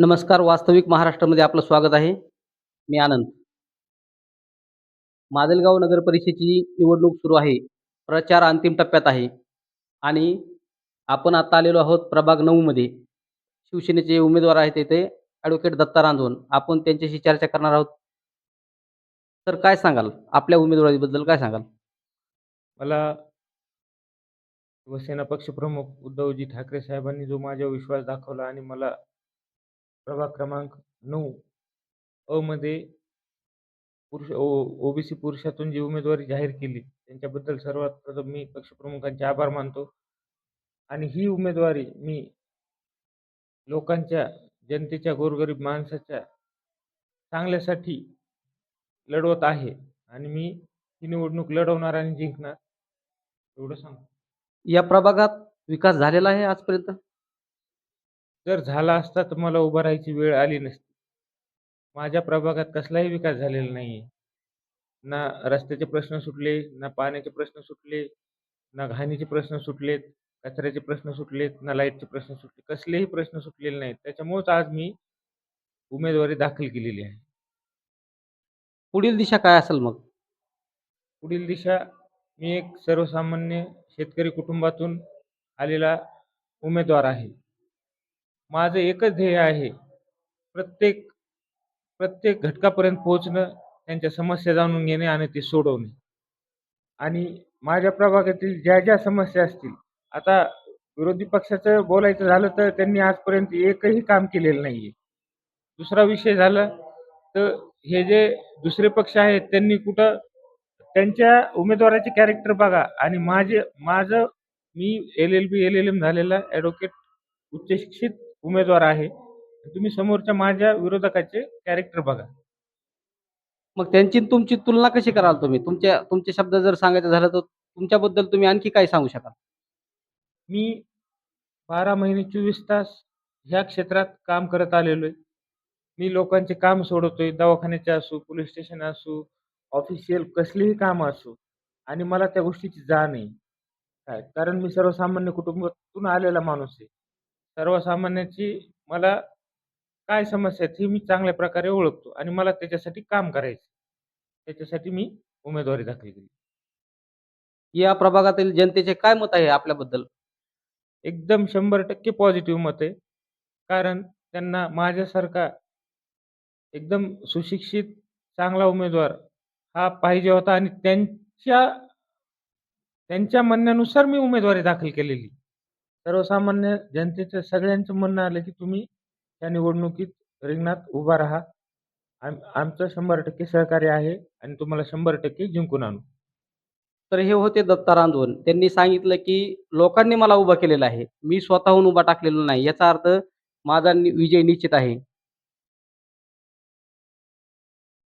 नमस्कार. वास्तविक महाराष्ट्रामध्ये आपलं स्वागत आहे. मी आनंद. माजलगाव नगर परिषदेची निवडणूक सुरू आहे. प्रचार अंतिम टप्प्यात आहे आणि आपण आता आलेलो आहोत प्रभाग 9 मध्ये. शिवसेनेचे उमेदवार आहेत येथे ॲडव्होकेट दत्ता रांजवन. आपण त्यांच्याशी चर्चा करणार आहोत. तर काय सांगाल? आपल्या उमेदवारीबद्दल काय सांगाल? मला शिवसेना पक्षप्रमुख उद्धवजी ठाकरे साहेबांनी जो माझ्यावर विश्वास दाखवला आणि मला प्रभाग क्रमांक 9 अ मध्ये पुरुष ओबीसी पुरुषातून जी उमेदवारी जाहीर केली त्यांच्याबद्दल सर्वात प्रथम मी पक्षप्रमुखांचे आभार मानतो. आणि ही उमेदवारी मी लोकांच्या, जनतेच्या, गोरगरीब माणसाच्या चांगल्यासाठी लढवत आहे आणि मी ही निवडणूक लढवणार आणि जिंकणार एवढं सांगतो. या प्रभागात विकास झालेला आहे आजपर्यंत? जर झाला असता तर मला उभं राहायची वेळ आली नसती. माझ्या प्रभागात कसलाही विकास झालेला नाहीये. ना रस्त्याचे प्रश्न सुटले, ना पाण्याचे प्रश्न सुटले, ना घाणीचे प्रश्न सुटलेत, कचऱ्याचे प्रश्न सुटलेत, ना लाईटचे प्रश्न सुटले. कसलेही प्रश्न सुटलेले नाहीत. त्याच्यामुळेच आज मी उमेदवारी दाखल केलेली आहे. पुढील दिशा काय असेल मग? पुढील दिशा, मी एक सर्वसामान्य शेतकरी कुटुंबातून आलेला उमेदवार आहे. माझं एकच ध्येय आहे, प्रत्येक प्रत्येक घटकापर्यंत पोहोचणं, त्यांच्या समस्या जाणून घेणे आणि ते सोडवणे. आणि माझ्या प्रभागातील ज्या ज्या समस्या असतील, आता विरोधी पक्षाचं बोलायचं झालं तर त्यांनी आजपर्यंत एकही काम केलेलं नाहीये. दुसरा विषय झाला तर हे जे दुसरे पक्ष आहेत त्यांनी कुठं त्यांच्या उमेदवाराचे कॅरेक्टर बघा आणि माझं मी LLB, LLM झालेला ॲडव्होकेट उच्च शिक्षित उमेदवार आहे. तुम्ही समोरच्या माझ्या विरोधकाचे कॅरेक्टर बघा. मग त्यांची आणि तुमची तुलना कशी कराल तुम्ही? तुमचे शब्द जर सांगायचं झालं तर तुमच्याबद्दल तुम्ही आणखी काय सांगू शकाल? मी 12 महिने 24 तास ह्या क्षेत्रात काम करत आलेलो आहे. मी लोकांचे काम सोडवतोय. दवाखान्याचे असो, पोलीस स्टेशन असो, ऑफिशियल कसलीही कामं असो आणि मला त्या गोष्टीची जाण आहे. काय कारण मी सर्वसामान्य कुटुंबातून आलेला माणूस आहे. सर्वसामान्याची मला काय समस्या आहेत हे मी चांगल्या प्रकारे ओळखतो आणि मला त्याच्यासाठी काम करायचं. त्याच्यासाठी मी उमेदवारी दाखल केली. या प्रभागातील जनतेचे काय मत आहे आपल्याबद्दल? एकदम 100% पॉझिटिव्ह मत आहे. कारण त्यांना माझ्यासारखा एकदम सुशिक्षित चांगला उमेदवार हा पाहिजे होता आणि त्यांच्या त्यांच्या म्हणण्यानुसार मी उमेदवारी दाखल केलेली. सर्वसामान्य जनतेचं सगळ्यांचं म्हणणं आलं, की तुम्ही या निवडणुकीत रिंगणात उभा राहा. आमचं 100% सहकार्य आहे आणि तुम्हाला 100% जिंकून आणू. तर हे होते दत्ता रांजवन. त्यांनी सांगितलं, की लोकांनी मला उभा केलेला आहे. मी स्वतःहून उभा टाकलेला नाही. याचा अर्थ माझा विजय निश्चित आहे.